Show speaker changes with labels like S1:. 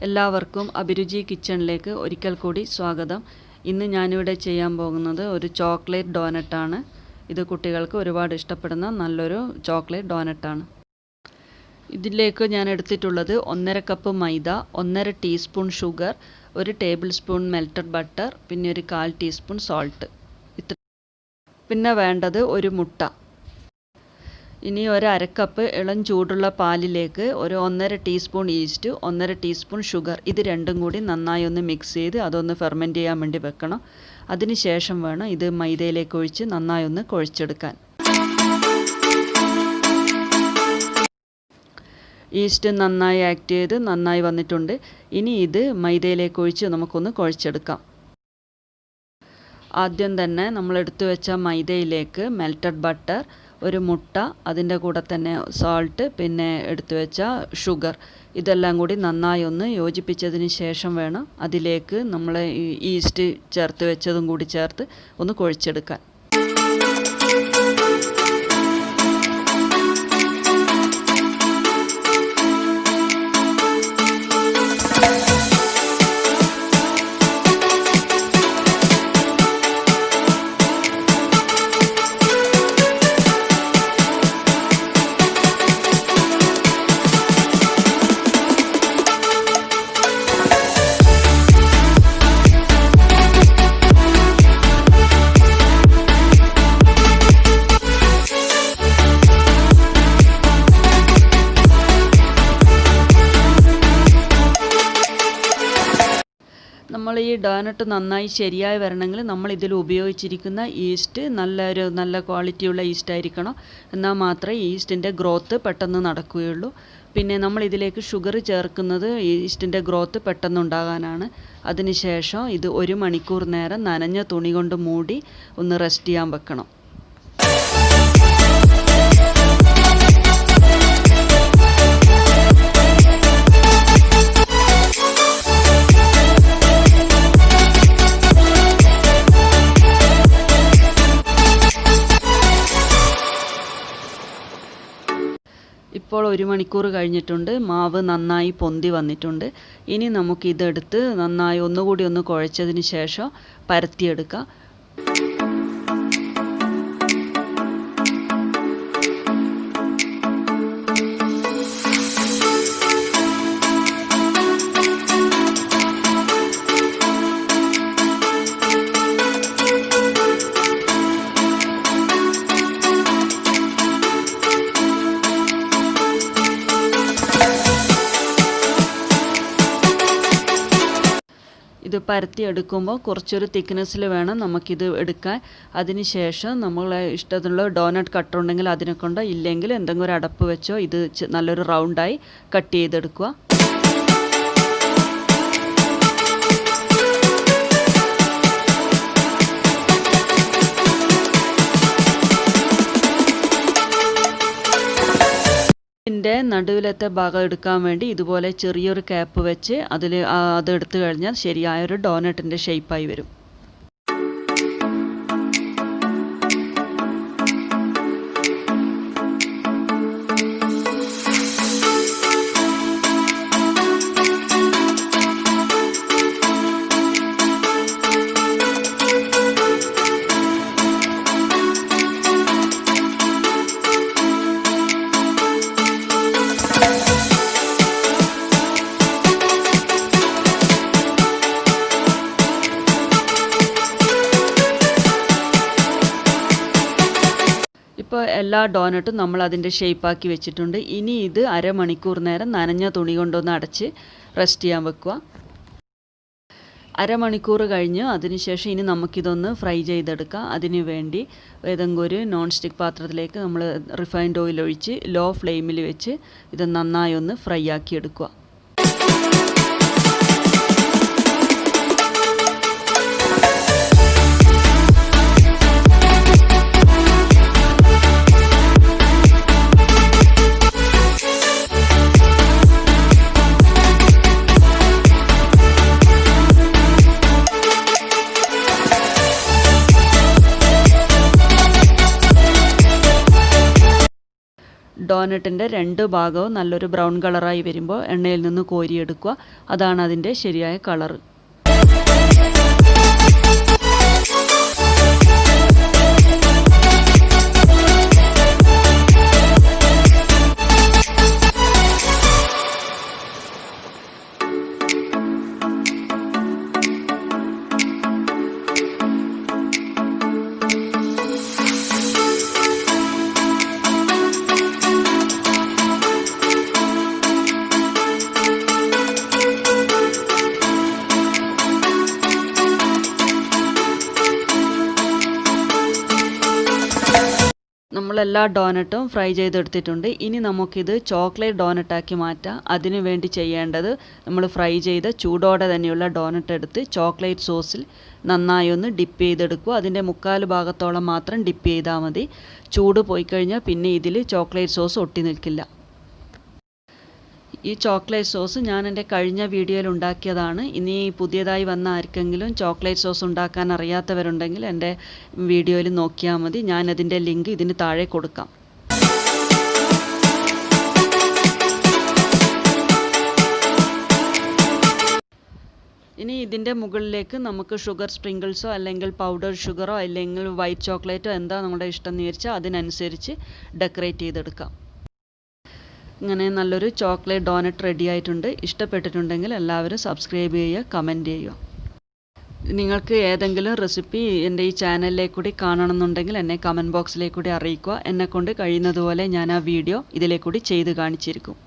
S1: എല്ലാവർക്കും അഭിരുചി കിച്ചണിലേക്ക് ഒരിക്കൽ കൂടി സ്വാഗതം. ഇന്ന് ഞാനിവിടെ ചെയ്യാൻ പോകുന്നത് ഒരു ചോക്ലേറ്റ് ഡോനറ്റാണ്. ഇത് കുട്ടികൾക്ക് ഒരുപാട് ഇഷ്ടപ്പെടുന്ന നല്ലൊരു ചോക്ലേറ്റ് ഡോനറ്റാണ്. ഇതിലേക്ക് ഞാൻ എടുത്തിട്ടുള്ളത് 1.5 കപ്പ് മൈദ, 1.5 teaspoon sugar, 1 table spoon melted butter, പിന്നെ ഒരു 1/4 ടീസ്പൂൺ സോൾട്ട്. പിന്നെ വേണ്ടത് ഒരു മുട്ട. ഇനി ഒരു 1/2 കപ്പ് ഇളം ചൂടുള്ള പാലിലേക്ക് ഒരു 1.5 ടീസ്പൂൺ ഈസ്റ്റ്, 1.5 ടീസ്പൂൺ ഷുഗർ, ഇത് രണ്ടും കൂടി നന്നായി ഒന്ന് മിക്സ് ചെയ്ത് അതൊന്ന് ഫെർമെൻറ്റ് ചെയ്യാൻ വേണ്ടി വെക്കണം. അതിന് ശേഷം വേണം ഇത് മൈദയിലേക്ക് ഒഴിച്ച് നന്നായി ഒന്ന് കുഴച്ചെടുക്കാൻ. ഈസ്റ്റ് നന്നായി ആക്ട് ചെയ്ത് നന്നായി വന്നിട്ടുണ്ട്. ഇനി ഇത് മൈദയിലേക്ക് ഒഴിച്ച് നമുക്കൊന്ന് കുഴച്ചെടുക്കാം. ആദ്യം തന്നെ നമ്മൾ എടുത്തു വെച്ച മൈദയിലേക്ക് മെൽറ്റഡ് ബട്ടർ, ഒരു മുട്ട, അതിൻ്റെ കൂടെ തന്നെ സോൾട്ട്, പിന്നെ എടുത്തു വെച്ച ഷുഗർ, ഇതെല്ലാം കൂടി നന്നായി ഒന്ന് യോജിപ്പിച്ചതിന് ശേഷം വേണം അതിലേക്ക് നമ്മൾ ഈസ്റ്റ് ചേർത്ത് വെച്ചതും കൂടി ചേർത്ത് ഒന്ന് കുഴച്ചെടുക്കാൻ. നമ്മൾ ഈ ഡോനറ്റ് നന്നായി ശരിയായി വരണമെങ്കിൽ നമ്മൾ ഇതിൽ ഉപയോഗിച്ചിരിക്കുന്ന ഈസ്റ്റ് നല്ല ക്വാളിറ്റിയുള്ള ഈസ്റ്റ് ആയിരിക്കണം. എന്നാൽ മാത്രമേ ഈസ്റ്റിൻ്റെ ഗ്രോത്ത് പെട്ടെന്ന് നടക്കുകയുള്ളൂ. പിന്നെ നമ്മൾ ഇതിലേക്ക് ഷുഗർ ചേർക്കുന്നത് ഈസ്റ്റിൻ്റെ ഗ്രോത്ത് പെട്ടെന്നുണ്ടാകാനാണ്. അതിനുശേഷം ഇത് 1 മണിക്കൂർ നേരം നനഞ്ഞ തുണി കൊണ്ട് മൂടി ഒന്ന് റെസ്റ്റ് ചെയ്യാൻ വെക്കണം. ഇപ്പോൾ 1 മണിക്കൂർ കഴിഞ്ഞിട്ടുണ്ട്. മാവ് നന്നായി പൊന്തി വന്നിട്ടുണ്ട്. ഇനി നമുക്കിതെടുത്ത് നന്നായി ഒന്നുകൂടി ഒന്ന് കുഴച്ചതിന് ശേഷം പരത്തിയെടുക്കാം. ഇത് പരത്തിയെടുക്കുമ്പോൾ കുറച്ചൊരു തിക്നെസ്സിൽ വേണം നമുക്കിത് എടുക്കാൻ. അതിനുശേഷം നമ്മളെ ഇഷ്ടത്തിലുള്ള ഡോനറ്റ് കട്ടർ ഉണ്ടെങ്കിൽ അതിനെ കൊണ്ട്, ഇല്ലെങ്കിൽ എന്തെങ്കിലും ഒരു അടപ്പ് വെച്ചോ ഇത് നല്ലൊരു റൗണ്ടായി കട്ട് ചെയ്തെടുക്കുക. ഇതിൻ്റെ നടുവിലത്തെ ഭാഗം എടുക്കാൻ വേണ്ടി ഇതുപോലെ ചെറിയൊരു ക്യാപ്പ് വെച്ച് അതെടുത്തു കഴിഞ്ഞാൽ ശരിയായൊരു ഡോനറ്റിൻ്റെ ഷേപ്പായി വരും. ഇപ്പോൾ എല്ലാ ഡോനറ്റും നമ്മൾ അതിൻ്റെ ഷേപ്പാക്കി വെച്ചിട്ടുണ്ട്. ഇനി ഇത് 1/2 മണിക്കൂർ നേരം നനഞ്ഞ തുണി കൊണ്ടൊന്ന് അടച്ച് റെസ്റ്റ് ചെയ്യാൻ വെക്കുക. 1/2 മണിക്കൂർ കഴിഞ്ഞ് അതിനുശേഷം ഇനി നമുക്കിതൊന്ന് ഫ്രൈ ചെയ്തെടുക്കാം. അതിന് വേണ്ടി ഏതെങ്കിലും ഒരു നോൺ സ്റ്റിക്ക് പാത്രത്തിലേക്ക് നമ്മൾ റിഫൈൻഡ് ഓയിൽ ഒഴിച്ച് ലോ ഫ്ലെയിമിൽ വെച്ച് ഇത് നന്നായി ഒന്ന് ഫ്രൈ ആക്കി എടുക്കുക. ഡോനറ്റിൻ്റെ 2 ഭാഗവും നല്ലൊരു ബ്രൗൺ കളറായി വരുമ്പോൾ എണ്ണയിൽ നിന്ന് കോരിയെടുക്കുക. അതാണ് അതിൻ്റെ ശരിയായ കളറ്. നമ്മളെല്ലാ ഡോനറ്റും ഫ്രൈ ചെയ്തെടുത്തിട്ടുണ്ട്. ഇനി നമുക്കിത് ചോക്ലേറ്റ് ഡോനറ്റാക്കി മാറ്റാം. അതിനു വേണ്ടി ചെയ്യേണ്ടത് നമ്മൾ ഫ്രൈ ചെയ്ത ചൂടോടെ തന്നെയുള്ള ഡോനറ്റ് എടുത്ത് ചോക്ലേറ്റ് സോസിൽ നന്നായി ഒന്ന് ഡിപ്പ് ചെയ്തെടുക്കുക. അതിൻ്റെ 3/4 ഭാഗത്തോളം മാത്രം ഡിപ്പ് ചെയ്താൽ മതി. ചൂട് പോയി കഴിഞ്ഞാൽ പിന്നെ ഇതിൽ ചോക്ലേറ്റ് സോസ് ഒട്ടി നിൽക്കില്ല. ഈ ചോക്ലേറ്റ് സോസ് ഞാൻ എൻ്റെ കഴിഞ്ഞ വീഡിയോയിൽ ഉണ്ടാക്കിയതാണ്. ഇനി പുതിയതായി വന്ന ആർക്കെങ്കിലും ചോക്ലേറ്റ് സോസ് ഉണ്ടാക്കാൻ അറിയാത്തവരുണ്ടെങ്കിൽ എൻ്റെ വീഡിയോയിൽ നോക്കിയാൽ മതി. ഞാനതിൻ്റെ ലിങ്ക് ഇതിന് താഴെ കൊടുക്കാം. ഇനി ഇതിൻ്റെ മുകളിലേക്ക് നമുക്ക് ഷുഗർ സ്പ്രിങ്കിൾസോ അല്ലെങ്കിൽ പൗഡർ ഷുഗറോ അല്ലെങ്കിൽ വൈറ്റ് ചോക്ലേറ്റോ എന്താ നമ്മുടെ ഇഷ്ടം എന്ന് വിചാരിച്ചാൽ അതിനനുസരിച്ച് ഡെക്കറേറ്റ് ചെയ്തെടുക്കാം. ഇങ്ങനെ നല്ലൊരു ചോക്ലേറ്റ് ഡോനറ്റ് റെഡി ആയിട്ടുണ്ട്. ഇഷ്ടപ്പെട്ടിട്ടുണ്ടെങ്കിൽ എല്ലാവരും സബ്സ്ക്രൈബ് ചെയ്യുക, കമൻറ്റ് ചെയ്യുക. നിങ്ങൾക്ക് ഏതെങ്കിലും റെസിപ്പി എൻ്റെ ഈ ചാനലിലേക്ക് കൂടി കാണണമെന്നുണ്ടെങ്കിൽ എന്നെ കമൻറ്റ് ബോക്സിലേക്ക് കൂടി അറിയിക്കുക. എന്നെക്കൊണ്ട് കഴിയുന്നതുപോലെ ഞാൻ ആ വീഡിയോ ഇതിലേക്കൂടി ചെയ്ത് കാണിച്ചിരിക്കും.